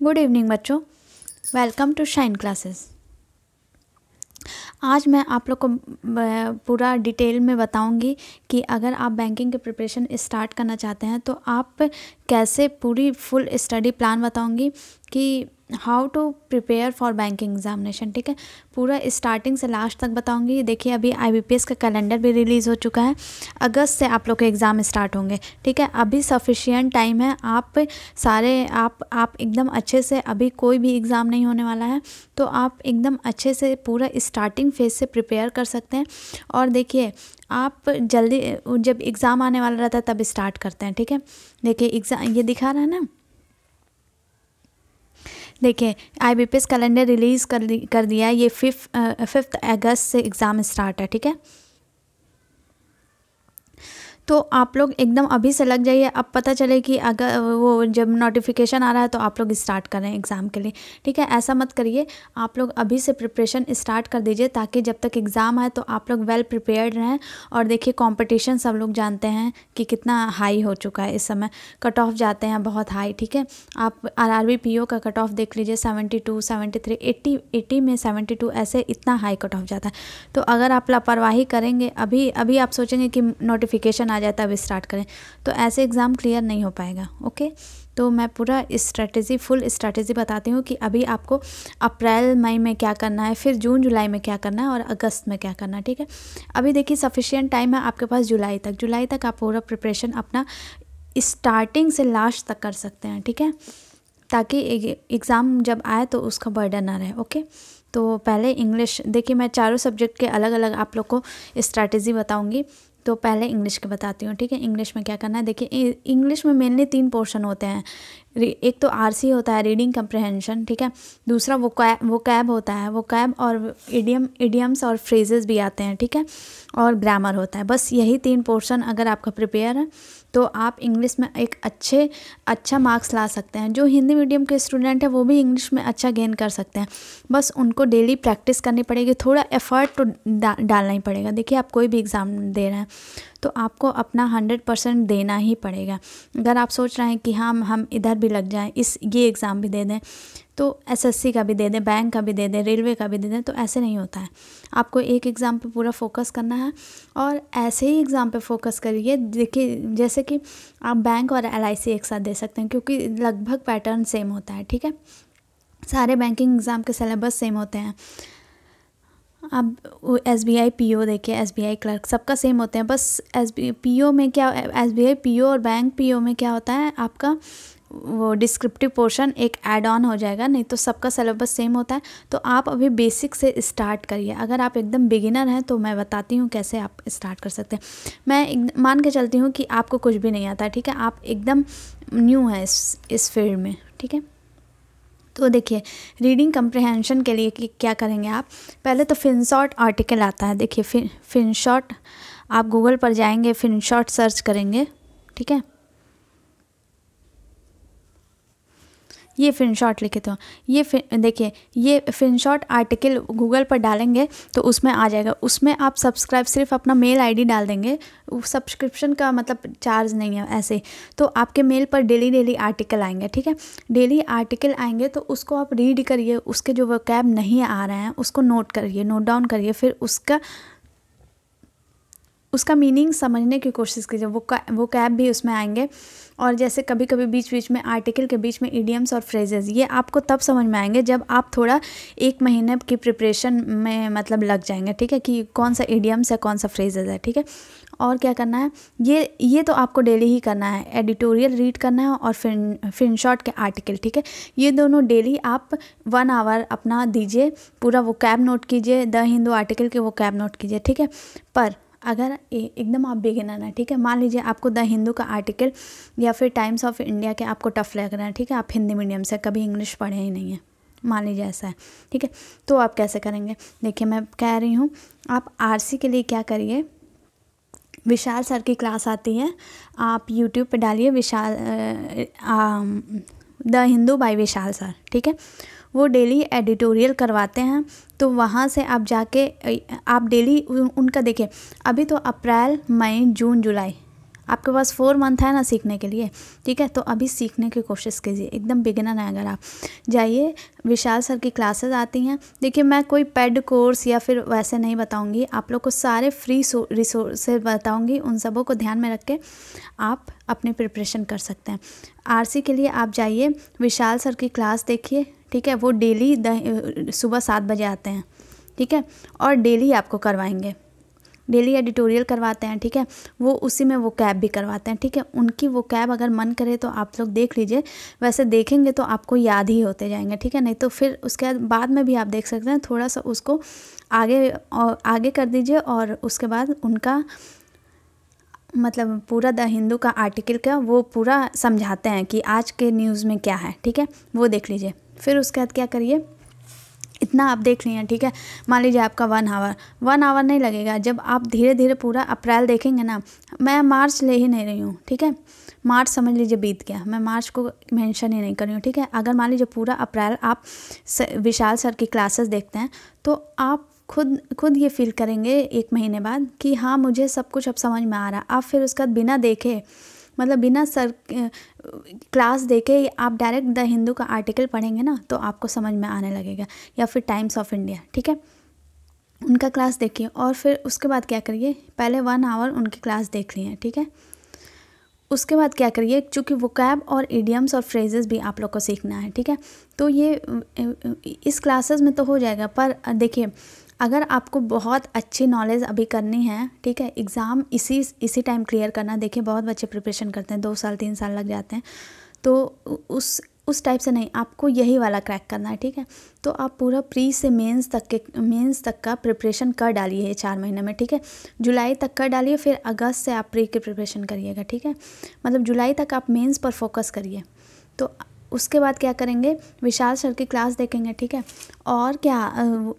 Good evening बच्चों, welcome to shine classes. आज मैं आप लोग को पूरा डिटेल में बताऊंगी कि अगर आप बैंकिंग के प्रिपरेशन स्टार्ट करना चाहते हैं तो आप कैसे पूरी फुल स्टडी प्लान बताऊंगी कि how to prepare for banking examination. ठीक है, पूरा स्टार्टिंग से लास्ट तक बताऊंगी। देखिए अभी IBPS का कैलेंडर भी रिलीज़ हो चुका है, अगस्त से आप लोग के एग्ज़ाम स्टार्ट होंगे। ठीक है, अभी सफिशिएंट टाइम है, आप सारे आप एकदम अच्छे से, अभी कोई भी एग्ज़ाम नहीं होने वाला है तो आप एकदम अच्छे से पूरा स्टार्टिंग फेज से प्रिपेयर कर सकते हैं। और देखिए आप जल्दी, जब एग्ज़ाम आने वाला रहता है तब स्टार्ट करते हैं। ठीक है, देखिए एग्ज़ाम ये दिखा रहा है ना, देखिए IBPS कैलेंडर रिलीज़ कर दिया है। ये 5 अगस्त से एग्ज़ाम स्टार्ट है। ठीक है, तो आप लोग एकदम अभी से लग जाइए। अब पता चले कि अगर वो जब नोटिफिकेशन आ रहा है तो आप लोग स्टार्ट करें एग्ज़ाम के लिए। ठीक है, ऐसा मत करिए, आप लोग अभी से प्रिपरेशन स्टार्ट कर दीजिए ताकि जब तक एग्ज़ाम आए तो आप लोग वेल प्रिपेयर्ड रहें। और देखिए कंपटीशन सब लोग जानते हैं कि कितना हाई हो चुका है इस समय, कट ऑफ जाते हैं बहुत हाई। ठीक है, आप RRB PO का कट ऑफ देख लीजिए, 72, 73, 80 में 72, ऐसे इतना हाई कट ऑफ जाता है। तो अगर आप लापरवाही करेंगे, अभी आप सोचेंगे कि नोटिफिकेशन आ जाता है अभी स्टार्ट करें, तो ऐसे एग्ज़ाम क्लियर नहीं हो पाएगा। ओके, तो मैं पूरा स्ट्रेटेजी, फुल स्ट्रेटेजी बताती हूँ कि अभी आपको अप्रैल मई में क्या करना है, फिर जून जुलाई में क्या करना है और अगस्त में क्या करना है। ठीक है, अभी देखिए सफिशिएंट टाइम है आपके पास जुलाई तक आप पूरा प्रिपरेशन अपना स्टार्टिंग से लास्ट तक कर सकते हैं। ठीक है, ताकि एग्ज़ाम जब आए तो उसका बर्डन ना रहे। ओके, तो पहले इंग्लिश, देखिए मैं चारों सब्जेक्ट के अलग अलग आप लोग को स्ट्रैटेजी बताऊंगी। तो पहले इंग्लिश के बताती हूँ। ठीक है, इंग्लिश में क्या करना है, देखिए इंग्लिश में मेनली 3 पोर्शन होते हैं। एक तो RC होता है, रीडिंग कम्प्रहेंशन। ठीक है, दूसरा वोकैब होता है, वोकैब और इडियम्स और फ्रेजेस भी आते हैं। ठीक है, और ग्रामर होता है। बस यही 3 पोर्शन अगर आपका प्रिपेयर है तो आप इंग्लिश में एक अच्छा मार्क्स ला सकते हैं। जो हिंदी मीडियम के स्टूडेंट हैं वो भी इंग्लिश में अच्छा गेन कर सकते हैं, बस उनको डेली प्रैक्टिस करनी पड़ेगी, थोड़ा एफर्ट तो डालना ही पड़ेगा। देखिए आप कोई भी एग्ज़ाम दे रहे हैं तो आपको अपना 100% देना ही पड़ेगा। अगर आप सोच रहे हैं कि हम इधर भी लग जाएं, ये एग्ज़ाम भी दे दें, तो SSC का भी दे दें, बैंक का भी दे दें, रेलवे का भी दे दें, तो ऐसे नहीं होता है। आपको एक एग्ज़ाम पे पूरा फोकस करना है और ऐसे ही एग्ज़ाम पे फोकस करिए। देखिए जैसे कि आप बैंक और LIC एक साथ दे सकते हैं क्योंकि लगभग पैटर्न सेम होता है। ठीक है, सारे बैंकिंग एग्ज़ाम के सिलेबस सेम होते हैं। अब SBI PO देखिए, SBI क्लर्क सबका सेम होते हैं। बस PO में क्या, SBI PO और बैंक PO में क्या होता है, आपका वो डिस्क्रिप्टिव पोर्शन एक ऐड ऑन हो जाएगा, नहीं तो सबका सिलेबस सेम होता है। तो आप अभी बेसिक से स्टार्ट करिए। अगर आप एकदम बिगिनर हैं तो मैं बताती हूँ कैसे आप स्टार्ट कर सकते हैं। मैं मान के चलती हूँ कि आपको कुछ भी नहीं आता। ठीक है, आप एकदम न्यू हैं इस फील्ड में। ठीक है, तो देखिए रीडिंग कम्प्रहेंशन के लिए क्या करेंगे आप, पहले तो फिनशॉट आर्टिकल आता है। देखिए फिनशॉट, आप गूगल पर जाएंगे, फिनशॉट सर्च करेंगे। ठीक है, ये फिनशॉट लिखे तो देखिए ये फिनशॉट आर्टिकल गूगल पर डालेंगे तो उसमें आ जाएगा। उसमें आप सब्सक्राइब, सिर्फ अपना मेल ID डाल देंगे, सब्सक्रिप्शन का मतलब चार्ज नहीं है ऐसे। तो आपके मेल पर डेली आर्टिकल आएंगे। ठीक है, डेली आर्टिकल आएंगे तो उसको आप रीड करिए, उसके जो वोकैब नहीं आ रहे हैं उसको नोट करिए, नोट डाउन करिए, फिर उसका मीनिंग समझने की कोशिश कीजिए। वो कैब भी उसमें आएंगे। और जैसे कभी कभी बीच में आर्टिकल के बीच में इडियम्स और फ्रेजेस, ये आपको तब समझ में आएंगे जब आप थोड़ा 1 महीने की प्रिपरेशन में मतलब लग जाएंगे। ठीक है, कि कौन सा इडियम्स है, कौन सा फ्रेजेस है। ठीक है, और क्या करना है, ये तो आपको डेली ही करना है। एडिटोरियल रीड करना है और फिनशॉट के आर्टिकल। ठीक है, ये दोनों डेली आप 1 आवर अपना दीजिए, पूरा वो कैब नोट कीजिए, द हिंदू आर्टिकल के वो कैब नोट कीजिए। ठीक है, पर अगर एकदम आप बिगिनर हैं, ठीक है, मान लीजिए आपको द हिंदू का आर्टिकल या फिर टाइम्स ऑफ इंडिया के आपको टफ लग रहा है। ठीक है, आप हिंदी मीडियम से कभी इंग्लिश पढ़े ही नहीं है, मान लीजिए ऐसा है। ठीक है, तो आप कैसे करेंगे, देखिए मैं कह रही हूँ, आप RC के लिए क्या करिए, विशाल सर की क्लास आती है, आप YouTube पे डालिए the Hindu by Vishal sir. ठीक है, वो डेली एडिटोरियल करवाते हैं, तो वहाँ से आप जाके आप डेली उनका देखिए। अभी तो अप्रैल मई जून जुलाई आपके पास 4 मंथ है ना सीखने के लिए, ठीक है। तो अभी सीखने की कोशिश कीजिए, एकदम बिगिनर है अगर आप, जाइए विशाल सर की क्लासेस आती हैं। देखिए मैं कोई पेड कोर्स या फिर वैसे नहीं बताऊंगी, आप लोग को सारे फ्री रिसोर्सेज बताऊंगी, उन सबों को ध्यान में रख के आप अपनी प्रिपरेशन कर सकते हैं। आरसी के लिए आप जाइए विशाल सर की क्लास देखिए, ठीक है। वो डेली सुबह 7 बजे आते हैं, ठीक है, और डेली आपको करवाएंगे, डेली एडिटोरियल करवाते हैं, ठीक है। वो उसी में वो कैब भी करवाते हैं, ठीक है। उनकी वो कैब अगर मन करे तो आप लोग देख लीजिए, वैसे देखेंगे तो आपको याद ही होते जाएंगे, ठीक है। नहीं तो फिर उसके बाद में भी आप देख सकते हैं, थोड़ा सा उसको आगे कर दीजिए, और उसके बाद उनका मतलब पूरा द हिंदू का आर्टिकल का वो पूरा समझाते हैं कि आज के न्यूज़ में क्या है, ठीक है, वो देख लीजिए। फिर उसके बाद क्या करिए, इतना आप देख लिए, ठीक है। मान लीजिए आपका 1 आवर नहीं लगेगा, जब आप धीरे धीरे पूरा अप्रैल देखेंगे ना, मैं मार्च ले ही नहीं रही हूँ, ठीक है। मार्च समझ लीजिए बीत गया, मैं मार्च को मेंशन ही नहीं कर रही हूँ, ठीक है। अगर मान लीजिए पूरा अप्रैल आप विशाल सर की क्लासेस देखते हैं तो आप खुद ये फील करेंगे 1 महीने बाद कि हाँ मुझे सब कुछ अब समझ में आ रहा। आप फिर उसका बिना देखे, मतलब बिना सर क्लास देखे आप डायरेक्ट द हिंदू का आर्टिकल पढ़ेंगे ना तो आपको समझ में आने लगेगा, या फिर टाइम्स ऑफ इंडिया, ठीक है, उनका क्लास देखिए। और फिर उसके बाद क्या करिए, पहले 1 आवर उनकी क्लास देख लिए, ठीक है। उसके बाद क्या करिए, चूँकि वोकैब और इडियम्स और फ्रेजेस भी आप लोग को सीखना है, ठीक है। तो ये इस क्लासेस में तो हो जाएगा, पर देखिए अगर आपको बहुत अच्छी नॉलेज अभी करनी है, ठीक है, एग्ज़ाम इसी टाइम क्लियर करना, देखिए बहुत बच्चे प्रिपरेशन करते हैं 2 साल 3 साल लग जाते हैं, तो उस टाइप से नहीं, आपको यही वाला क्रैक करना है, ठीक है। तो आप पूरा प्री से मेंस तक का प्रिपरेशन कर डालिए 4 महीने में, ठीक है। जुलाई तक कर डालिए, फिर अगस्त से आप प्री की प्रिपरेशन करिएगा, ठीक है। मतलब जुलाई तक आप मेंस पर फोकस करिए। तो उसके बाद क्या करेंगे, विशाल सर की क्लास देखेंगे, ठीक है। और क्या,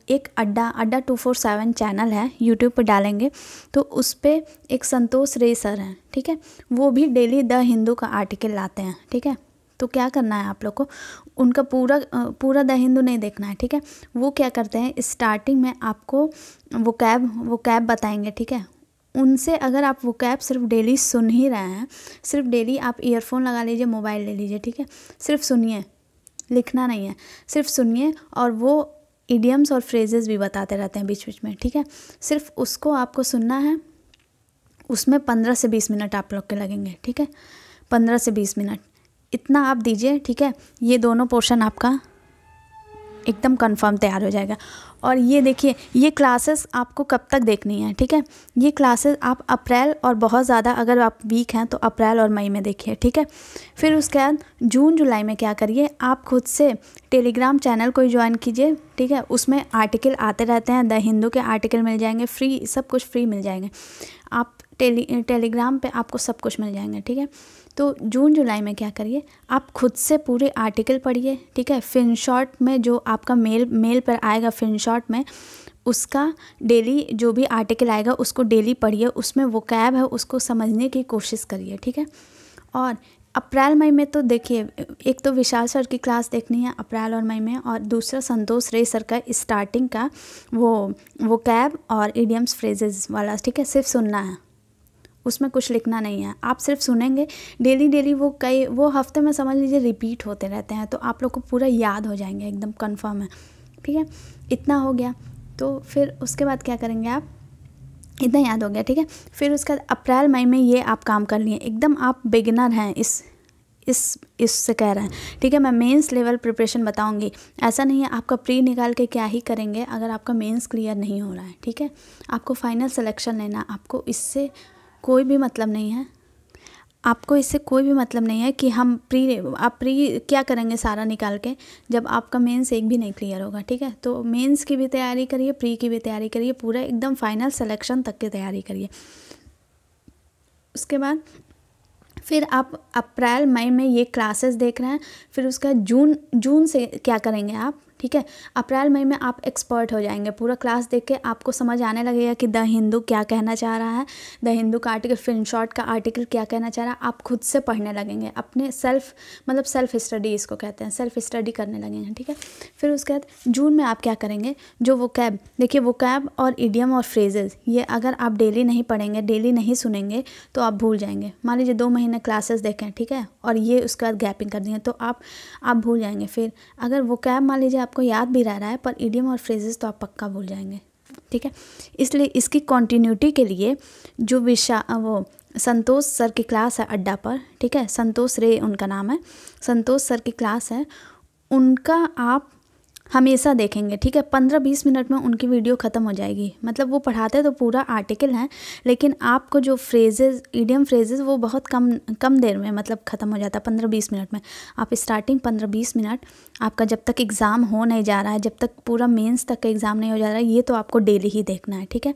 एक अड्डा 247 चैनल है यूट्यूब पर डालेंगे, तो उस पर एक संतोष रे सर हैं, ठीक है। वो भी डेली द हिंदू का आर्टिकल लाते हैं, ठीक है। तो क्या करना है आप लोग को, उनका पूरा द हिंदू नहीं देखना है, ठीक है। वो क्या करते हैं, स्टार्टिंग में आपको वो कैब बताएंगे, ठीक है। उनसे अगर आप वो कैब सिर्फ डेली सुन ही रहे हैं, सिर्फ डेली आप ईयरफोन लगा लीजिए, मोबाइल ले लीजिए, ठीक है, सिर्फ सुनिए, लिखना नहीं है, सिर्फ सुनिए। और वो इडियम्स और फ्रेजेस भी बताते रहते हैं बीच बीच में, ठीक है। सिर्फ उसको आपको सुनना है, उसमें 15 से 20 मिनट आप लोग के लगेंगे, ठीक है, 15 से 20 मिनट इतना आप दीजिए, ठीक है। ये दोनों पोर्शन आपका एकदम कंफर्म तैयार हो जाएगा। और ये देखिए, ये क्लासेस आपको कब तक देखनी है, ठीक है। ये क्लासेस आप अप्रैल, और बहुत ज़्यादा अगर आप वीक हैं तो अप्रैल और मई में देखिए, ठीक है। फिर उसके बाद जून जुलाई में क्या करिए, आप खुद से टेलीग्राम चैनल को ज्वाइन कीजिए, ठीक है। उसमें आर्टिकल आते रहते हैं, द हिंदू के आर्टिकल मिल जाएंगे फ्री, सब कुछ फ्री मिल जाएंगे। आप टेलीग्राम पे आपको सब कुछ मिल जाएंगे, ठीक है। तो जून जुलाई में क्या करिए, आप खुद से पूरे आर्टिकल पढ़िए, ठीक है। फिनशॉट में जो आपका मेल पर आएगा, फिनशॉट में उसका डेली जो भी आर्टिकल आएगा उसको डेली पढ़िए, उसमें वो कैब है उसको समझने की कोशिश करिए, ठीक है। और अप्रैल मई में तो देखिए, एक तो विशाल सर की क्लास देखनी है अप्रैल और मई में, और दूसरा संतोष रे सर का स्टार्टिंग का वो कैब और इडियम्स फ्रेजेस वाला, ठीक है, सिर्फ सुनना है, उसमें कुछ लिखना नहीं है, आप सिर्फ सुनेंगे डेली। वो हफ्ते में समझ लीजिए रिपीट होते रहते हैं, तो आप लोग को पूरा याद हो जाएंगे, एकदम कंफर्म है, ठीक है। इतना हो गया, तो फिर उसके बाद क्या करेंगे आप, इतना याद हो गया, ठीक है। फिर उसके बाद अप्रैल मई में ये आप काम कर लिए, एकदम आप बिगिनर हैं इससे कह रहे हैं, ठीक है। मैं मेंस लेवल प्रिपरेशन बताऊंगी, ऐसा नहीं है आपका प्री निकाल के क्या ही करेंगे अगर आपका मेंस क्लियर नहीं हो रहा है, ठीक है। आपको फाइनल सिलेक्शन लेना, आपको इससे कोई भी मतलब नहीं है, आपको इससे कोई भी मतलब नहीं है कि आप प्री क्या करेंगे सारा निकाल के, जब आपका मेंस एक भी नहीं क्लियर होगा, ठीक है। तो मेंस की भी तैयारी करिए, प्री की भी तैयारी करिए, पूरा एकदम फाइनल सिलेक्शन तक की तैयारी करिए। उसके बाद फिर आप अप्रैल मई में ये क्लासेस देख रहे हैं, फिर उसका जून से क्या करेंगे आप, ठीक है। अप्रैल मई में आप एक्सपर्ट हो जाएंगे, पूरा क्लास देख के आपको समझ आने लगेगा कि द हिंदू क्या कहना चाह रहा है, द हिंदू का आर्टिकल, फिल्म शॉट का आर्टिकल क्या कहना चाह रहा है। आप खुद से पढ़ने लगेंगे, अपने सेल्फ स्टडी इसको कहते हैं, सेल्फ स्टडी करने लगेंगे, ठीक है। फिर उसके बाद जून में आप क्या करेंगे, जो वोकैब, देखिए वोकैब और इडियम और फ्रेजेस, ये अगर आप डेली नहीं पढ़ेंगे, डेली नहीं सुनेंगे तो आप भूल जाएंगे। मान लीजिए 2 महीने क्लासेस देखें, ठीक है, और ये उसके बाद गैपिंग कर दिए तो आप भूल जाएंगे। फिर अगर वोकैब मान लीजिए आपको याद भी रह रहा है, पर इडियम और फ्रेजेस तो आप पक्का भूल जाएंगे, ठीक है। इसलिए इसकी कंटिन्यूटी के लिए जो वो संतोष सर की क्लास है अड्डा पर, ठीक है, संतोष रे उनका नाम है, संतोष सर की क्लास है, उनका आप हमेशा देखेंगे, ठीक है। 15-20 मिनट में उनकी वीडियो ख़त्म हो जाएगी। मतलब वो पढ़ाते तो पूरा आर्टिकल हैं, लेकिन आपको जो फ्रेजेस, इडियम फ्रेजेस, वो बहुत कम देर में मतलब ख़त्म हो जाता है, 15-20 मिनट में। आप स्टार्टिंग 15-20 मिनट, आपका जब तक एग्ज़ाम हो नहीं जा रहा है, जब तक पूरा मेंस तक का एग्ज़ाम नहीं हो जा रहा है, ये तो आपको डेली ही देखना है, ठीक है।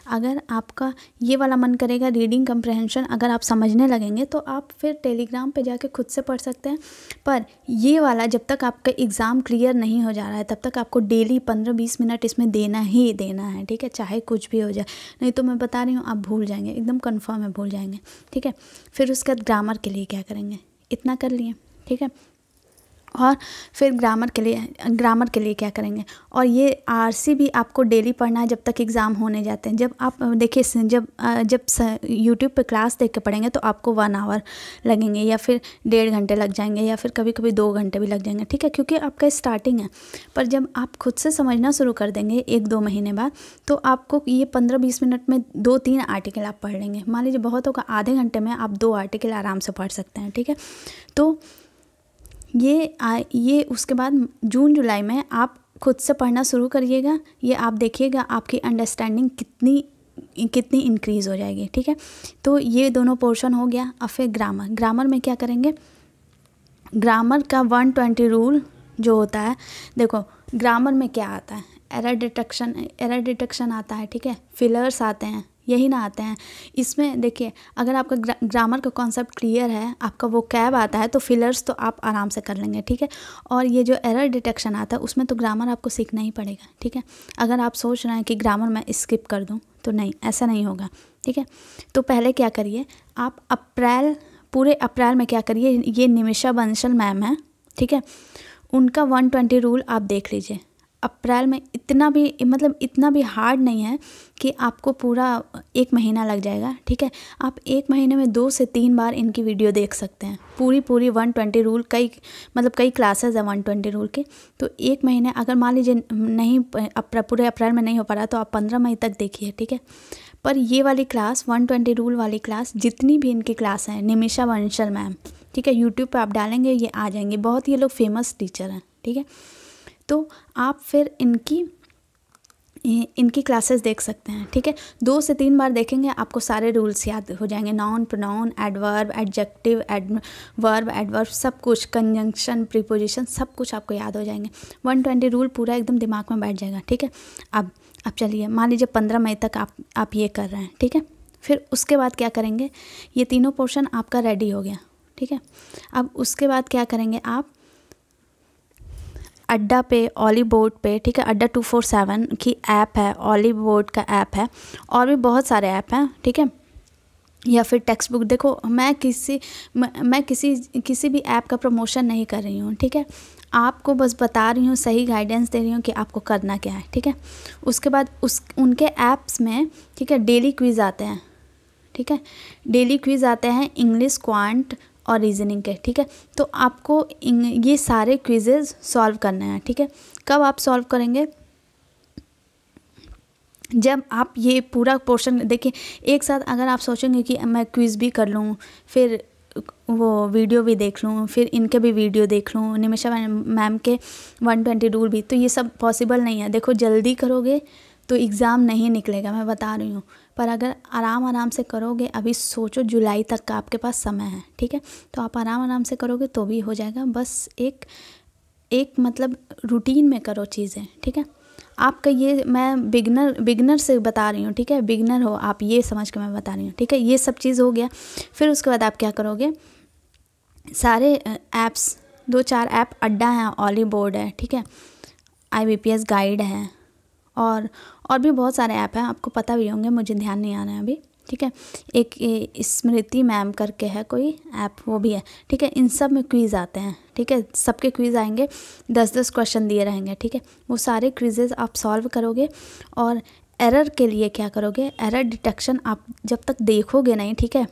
अगर आपका ये वाला मन करेगा रीडिंग कम्प्रहेंशन अगर आप समझने लगेंगे तो आप फिर टेलीग्राम पे जाके खुद से पढ़ सकते हैं। पर ये वाला जब तक आपका एग्ज़ाम क्लियर नहीं हो जा रहा है तब तक आपको डेली 15-20 मिनट इसमें देना ही देना है, ठीक है, चाहे कुछ भी हो जाए। नहीं तो मैं बता रही हूँ आप भूल जाएंगे, एकदम कंफर्म है भूल जाएंगे, ठीक है। फिर उसके बाद ग्रामर के लिए क्या करेंगे, इतना कर लिए, ठीक है। और फिर ग्रामर के लिए क्या करेंगे, और ये आरसी भी आपको डेली पढ़ना है जब तक एग्ज़ाम होने जाते हैं। जब आप देखिए जब यूट्यूब पे क्लास देख के पढ़ेंगे तो आपको 1 आवर लगेंगे, या फिर 1.5 घंटे लग जाएंगे, या फिर कभी कभी 2 घंटे भी लग जाएंगे, ठीक है, क्योंकि आपका स्टार्टिंग है। पर जब आप खुद से समझना शुरू कर देंगे 1-2 महीने बाद, तो आपको ये 15-20 मिनट में 2-3 आर्टिकल आप पढ़ लेंगे। मान लीजिए बहुत होगा, आधे घंटे में आप 2 आर्टिकल आराम से पढ़ सकते हैं, ठीक है। तो ये उसके बाद जून जुलाई में आप खुद से पढ़ना शुरू करिएगा। ये आप देखिएगा आपकी अंडरस्टैंडिंग कितनी इंक्रीज़ हो जाएगी, ठीक है। तो ये दोनों पोर्शन हो गया। अब फिर ग्रामर में क्या करेंगे, ग्रामर का 120 रूल जो होता है, देखो ग्रामर में क्या आता है, एरर डिटेक्शन आता है, ठीक है, फिलर्स आते हैं, यही ना आते हैं। इसमें देखिए अगर आपका ग्रामर का कॉन्सेप्ट क्लियर है, आपका वो कैब आता है, तो फिलर्स तो आप आराम से कर लेंगे, ठीक है। और ये जो एरर डिटेक्शन आता है उसमें तो ग्रामर आपको सीखना ही पड़ेगा, ठीक है। अगर आप सोच रहे हैं कि ग्रामर मैं स्किप कर दूं तो नहीं, ऐसा नहीं होगा, ठीक है। तो पहले क्या करिए, आप पूरे अप्रैल में क्या करिए, ये निमिषा बंसल मैम है, ठीक है, उनका 120 रूल आप देख लीजिए। अप्रैल में इतना भी हार्ड नहीं है कि आपको पूरा 1 महीना लग जाएगा, ठीक है। आप 1 महीने में 2 से 3 बार इनकी वीडियो देख सकते हैं। पूरी 120 रूल, कई क्लासेस है 120 रूल के। तो 1 महीने अगर मान लीजिए नहीं, पूरे अप्रैल में नहीं हो पा रहा तो आप 15 मई तक देखिए, ठीक है। पर ये वाली क्लास 120 रूल वाली क्लास, जितनी भी इनकी क्लास हैं, निमिषा बंसल मैम, ठीक है, यूट्यूब पे आप डालेंगे ये आ जाएंगे, बहुत ये लोग फेमस टीचर हैं, ठीक है। तो आप फिर इनकी क्लासेस देख सकते हैं, ठीक है। 2 से 3 बार देखेंगे आपको सारे रूल्स याद हो जाएंगे, noun, pronoun, adverb, adjective, verb, adverb, सब कुछ, कंजंक्शन, प्रीपोजिशन, सब कुछ आपको याद हो जाएंगे। 120 रूल पूरा एकदम दिमाग में बैठ जाएगा, ठीक है। अब चलिए मान लीजिए 15 मई तक आप ये कर रहे हैं, ठीक है। फिर उसके बाद क्या करेंगे, ये तीनों पोर्शन आपका रेडी हो गया, ठीक है। अब उसके बाद क्या करेंगे, आप अड्डा पे, ऑली बोर्ड पे, ठीक है, अड्डा 247 की ऐप है, ऑली बोर्ड का ऐप है, और भी बहुत सारे ऐप हैं, ठीक है। या फिर टेक्स्ट बुक, देखो मैं किसी भी ऐप का प्रमोशन नहीं कर रही हूँ, ठीक है। आपको बस बता रही हूँ, सही गाइडेंस दे रही हूँ कि आपको करना क्या है, ठीक है। उसके बाद उनके ऐप्स में, ठीक है, डेली क्विज़ आते हैं, ठीक है, डेली क्विज़ आते हैं इंग्लिश, क्वांट और रीजनिंग के, ठीक है। तो आपको ये सारे क्विजेज सॉल्व करने हैं, ठीक है। कब आप सॉल्व करेंगे, जब आप ये पूरा पोर्शन देखिए एक साथ। अगर आप सोचेंगे कि मैं क्विज़ भी कर लूँ, फिर वो वीडियो भी देख लूँ, फिर इनके भी वीडियो देख लूँ, निमिषा मैम के 120 रूल भी, तो ये सब पॉसिबल नहीं है। देखो जल्दी करोगे तो एग्ज़ाम नहीं निकलेगा, मैं बता रही हूँ। पर अगर आराम से करोगे, अभी सोचो जुलाई तक का आपके पास समय है, ठीक है, तो आप आराम से करोगे तो भी हो जाएगा। बस एक मतलब रूटीन में करो चीज़ें, ठीक है। आपका ये मैं बिगनर से बता रही हूँ, ठीक है, बिगनर हो आप, ये समझ के मैं बता रही हूँ, ठीक है। ये सब चीज़ हो गया। फिर उसके बाद आप क्या करोगे, सारे ऐप्स, 2-4 ऐप अड्डा है, ऑली बोर्ड है, ठीक है, IBPS गाइड है और भी बहुत सारे ऐप हैं, आपको पता भी होंगे, मुझे ध्यान नहीं आ रहा है अभी, ठीक है। एक स्मृति मैम करके है कोई ऐप, वो भी है, ठीक है। इन सब में क्विज़ आते हैं, ठीक है। सबके क्विज़ आएंगे, 10-10 क्वेश्चन दिए रहेंगे, ठीक है। वो सारे क्विजेज़ आप सॉल्व करोगे और एरर के लिए क्या करोगे, एरर डिटेक्शन आप जब तक देखोगे नहीं, ठीक है।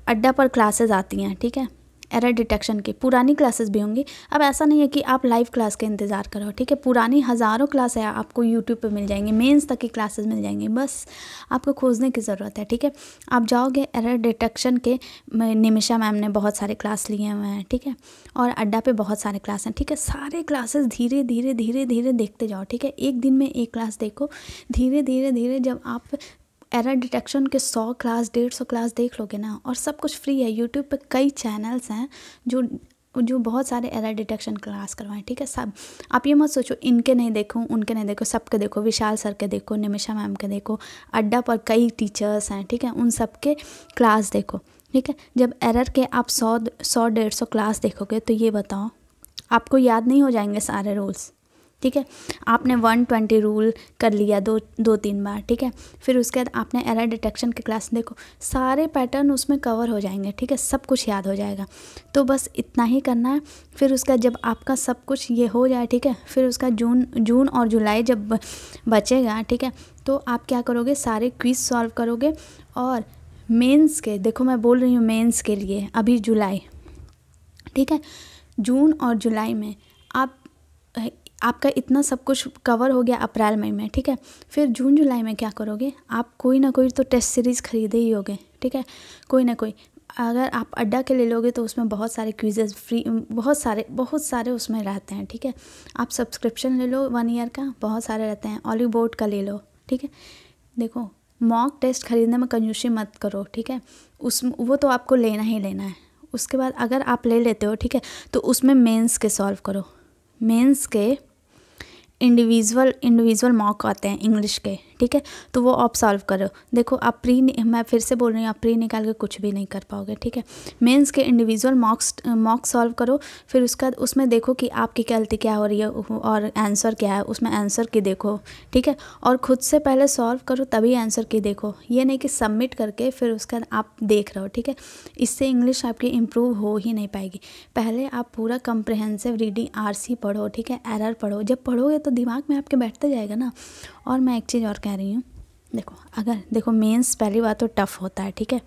अड्डा पर क्लासेस आती हैं, ठीक है, एरर डिटेक्शन की पुरानी क्लासेस भी होंगी। अब ऐसा नहीं है कि आप लाइव क्लास का इंतज़ार करो, ठीक है। पुरानी हज़ारों क्लास है आपको यूट्यूब पे मिल जाएंगी, मेंस तक की क्लासेस मिल जाएंगी, बस आपको खोजने की ज़रूरत है, ठीक है। आप जाओगे एरर डिटेक्शन के, निमिषा मैम ने बहुत सारे क्लास लिए हुए हैं, ठीक है। और अड्डा पे बहुत सारे क्लास हैं, ठीक है। सारे क्लासेस धीरे धीरे धीरे धीरे देखते जाओ, ठीक है। एक दिन में एक क्लास देखो, धीरे धीरे धीरे जब आप एरर डिटेक्शन के 100 क्लास 150 क्लास देख लोगे ना, और सब कुछ फ्री है। यूट्यूब पे कई चैनल्स हैं जो बहुत सारे एरर डिटेक्शन क्लास करवाएं, ठीक है। सब आप ये मत सोचो इनके नहीं देखूं उनके नहीं देखो, सबके देखो, विशाल सर के देखो, निमिषा मैम के देखो, अड्डा पर कई टीचर्स हैं, ठीक है, उन सब के क्लास देखो, ठीक है। जब एरर के आप 100-150 क्लास देखोगे तो ये बताओ आपको याद नहीं हो जाएंगे सारे रूल्स, ठीक है। आपने 120 रूल कर लिया 2-3 बार, ठीक है। फिर उसके बाद आपने एरर डिटेक्शन के क्लास देखो, सारे पैटर्न उसमें कवर हो जाएंगे, ठीक है। सब कुछ याद हो जाएगा। तो बस इतना ही करना है। फिर उसका जब आपका सब कुछ ये हो जाए, ठीक है, फिर उसका जून और जुलाई जब बचेगा, ठीक है, तो आप क्या करोगे, सारे क्विज सॉल्व करोगे। और मेंस के देखो, मैं बोल रही हूँ मेंस के लिए अभी जुलाई, ठीक है। जून और जुलाई में आपका इतना सब कुछ कवर हो गया अप्रैल मई में, ठीक है। फिर जून जुलाई में क्या करोगे, आप कोई ना कोई तो टेस्ट सीरीज़ खरीदे ही होगे, ठीक है, कोई ना कोई। अगर आप अड्डा के ले लोगे तो उसमें बहुत सारे क्विजेज़ फ्री, बहुत सारे उसमें रहते हैं, ठीक है। आप सब्सक्रिप्शन ले लो 1 ईयर का, बहुत सारे रहते हैं। ऑली बोर्ड का ले लो, ठीक है। देखो मॉक टेस्ट खरीदने में कंजूसी मत करो, ठीक है। वो तो आपको लेना ही लेना है। उसके बाद अगर आप ले लेते हो, ठीक है, तो उसमें मेंस के सॉल्व करो। मेंस के इंडिविजुअल मॉक आते हैं इंग्लिश के, ठीक है, तो वो आप सॉल्व करो। देखो आप मैं फिर से बोल रही हूँ, आप प्री निकाल के कुछ भी नहीं कर पाओगे, ठीक है। मेंस के इंडिविजुअल मॉक सॉल्व करो। फिर उसका उसमें देखो कि आपकी गलती क्या हो रही है और आंसर क्या है, उसमें आंसर की देखो, ठीक है। और खुद से पहले सॉल्व करो तभी आंसर की देखो, ये नहीं कि सबमिट करके फिर उसका आप देख रहे हो, ठीक है। इससे इंग्लिश आपकी इम्प्रूव हो ही नहीं पाएगी। पहले आप पूरा कम्प्रहेंसिव रीडिंग RC पढ़ो, ठीक है, एरर पढ़ो। जब पढ़ोगे तो दिमाग में आपके बैठते जाएगा ना। और मैं एक चीज़ और कह रही हूँ, देखो मेंस पहली बात तो टफ़ होता है, ठीक है।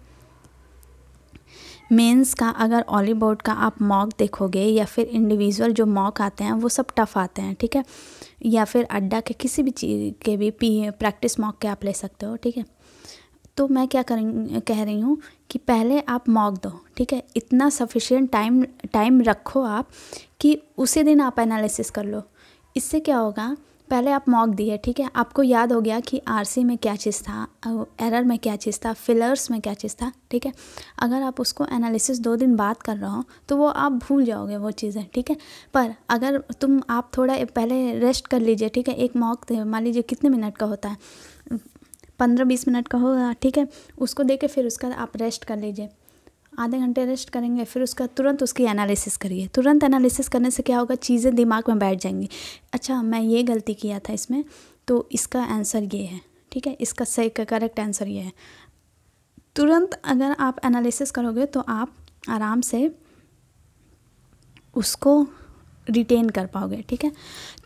मेंस का अगर ऑली बोर्ड का आप मॉक देखोगे या फिर इंडिविजुअल जो मॉक आते हैं वो सब टफ़ आते हैं, ठीक है। या फिर अड्डा के किसी भी चीज़ के भी प्रैक्टिस मॉक के आप ले सकते हो, ठीक है। तो मैं क्या कह रही हूँ कि पहले आप मॉक दो, ठीक है। इतना सफिशिएंट टाइम रखो आप कि उसी दिन आप एनालिसिस कर लो। इससे क्या होगा, पहले आप मॉक दिए, ठीक है, आपको याद हो गया कि RC में क्या चीज़ था, एरर में क्या चीज़ था, फिलर्स में क्या चीज़ था, ठीक है। अगर आप उसको एनालिसिस 2 दिन बाद कर रहे हो तो वो आप भूल जाओगे वो चीज़ें, ठीक है। पर अगर आप थोड़ा पहले रेस्ट कर लीजिए, ठीक है। एक मॉक मान लीजिए कितने मिनट का होता है, 15-20 मिनट का होगा, ठीक है। उसको दे के फिर उसका आप रेस्ट कर लीजिए, आधे घंटे रेस्ट करेंगे। फिर उसका तुरंत उसकी एनालिसिस करिए। तुरंत एनालिसिस करने से क्या होगा, चीज़ें दिमाग में बैठ जाएंगी। अच्छा मैं ये गलती किया था इसमें, तो इसका आंसर ये है, ठीक है, इसका सही करेक्ट आंसर ये है। तुरंत अगर आप एनालिसिस करोगे तो आप आराम से उसको रिटेन कर पाओगे, ठीक है।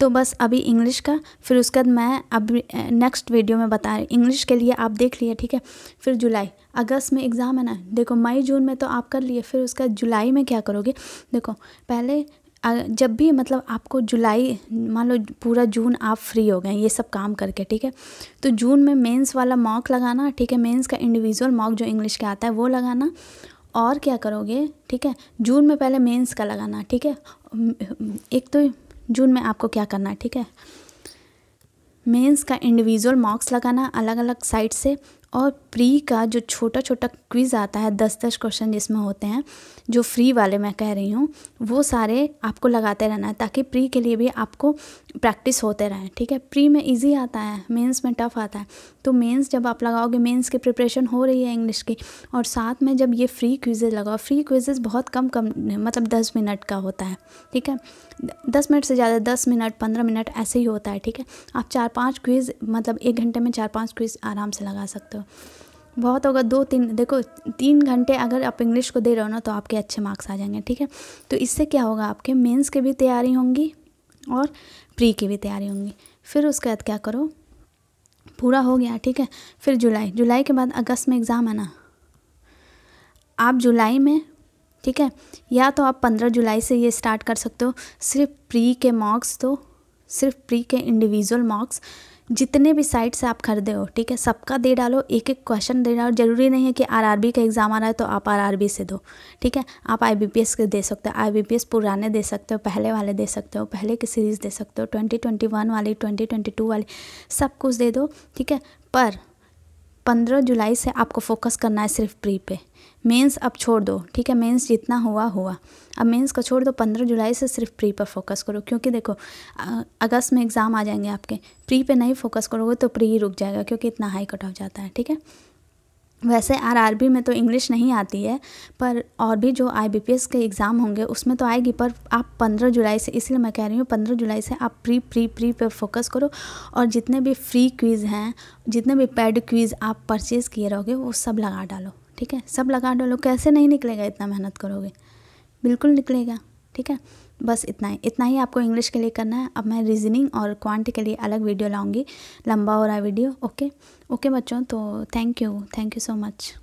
तो बस अभी इंग्लिश का, फिर उसके बाद मैं अब नेक्स्ट वीडियो में बता रही इंग्लिश के लिए आप देख लिए, ठीक है। फिर जुलाई अगस्त में एग्ज़ाम है ना, देखो मई जून में तो आप कर लिए। फिर उसका जुलाई में क्या करोगे, देखो पहले जब भी मतलब आपको जुलाई, मान लो पूरा जून आप फ्री हो गए ये सब काम करके, ठीक है, तो जून में मेंस वाला मॉक लगाना, ठीक है। मेंस का इंडिविजुअल मॉक जो इंग्लिश का आता है वो लगाना। और क्या करोगे, ठीक है, जून में पहले मेंस का लगाना, ठीक है। एक तो जून में आपको क्या करना है, ठीक है, मेंस का इंडिविजुअल मॉक्स लगाना अलग अलग साइट से। और प्री का जो छोटा छोटा क्विज़ आता है 10-10 क्वेश्चन जिसमें होते हैं, जो फ्री वाले मैं कह रही हूँ, वो सारे आपको लगाते रहना है ताकि प्री के लिए भी आपको प्रैक्टिस होते रहें, ठीक है। प्री में इजी आता है, मेंस में टफ़ आता है, तो मेंस जब आप लगाओगे, मेंस की प्रिपरेशन हो रही है इंग्लिश की, और साथ में जब ये फ्री क्विज़ेज लगाओ, फ्री क्विज़ेज बहुत कम मतलब 10 मिनट का होता है, ठीक है। 10 मिनट से ज़्यादा 10 मिनट 15 मिनट ऐसे ही होता है, ठीक है। आप 4-5 क्विज़ मतलब 1 घंटे में 4-5 क्विज़ आराम से लगा सकते हो। बहुत होगा 2-3, देखो 3 घंटे अगर आप इंग्लिश को दे रहे हो ना तो आपके अच्छे मार्क्स आ जाएंगे, ठीक है। तो इससे क्या होगा, आपके मेंस की भी तैयारी होंगी और प्री की भी तैयारी होंगी। फिर उसके बाद क्या करो, पूरा हो गया, ठीक है। फिर जुलाई के बाद अगस्त में एग्ज़ाम है ना, आप जुलाई में, ठीक है, या तो आप 15 जुलाई से ये स्टार्ट कर सकते हो। सिर्फ प्री के मार्क्स, तो सिर्फ प्री के इंडिविजुअल मार्क्स जितने भी साइट से आप खरीदे हो, ठीक है, सबका दे डालो, एक एक क्वेश्चन दे डालो। ज़रूरी नहीं है कि आरआरबी का एग्ज़ाम आ रहा है तो आप आरआरबी से दो, ठीक है। आप आईबीपीएस के दे सकते हो, आईबीपीएस पुराने दे सकते हो, पहले वाले दे सकते हो, पहले की सीरीज़ दे सकते हो, 2021 वाली, 2022 वाली, सब कुछ दे दो, ठीक है। पर 15 जुलाई से आपको फोकस करना है सिर्फ प्री पे। मेंस अब छोड़ दो, ठीक है, मेंस जितना हुआ हुआ, अब मेंस का छोड़ दो। 15 जुलाई से सिर्फ प्री पर फोकस करो, क्योंकि देखो अगस्त में एग्ज़ाम आ जाएंगे आपके। प्री पे नहीं फोकस करोगे तो प्री ही रुक जाएगा, क्योंकि इतना हाई कट ऑफ जाता है, ठीक है। वैसे आरआरबी में तो इंग्लिश नहीं आती है, पर और भी जो आईबीपीएस के एग्ज़ाम होंगे उसमें तो आएगी। पर आप 15 जुलाई से, इसलिए मैं कह रही हूँ 15 जुलाई से आप प्री पे फोकस करो, और जितने भी फ्री क्विज़ हैं, जितने भी पेड क्विज़ आप परचेज़ किए रहोगे वो सब लगा डालो, ठीक है, सब लगा डालो। कैसे नहीं निकलेगा, इतना मेहनत करोगे, बिल्कुल निकलेगा, ठीक है। बस इतना ही आपको इंग्लिश के लिए करना है। अब मैं रीजनिंग और क्वांट के लिए अलग वीडियो लाऊंगी, लंबा हो रहा है वीडियो। ओके बच्चों, तो थैंक यू सो मच।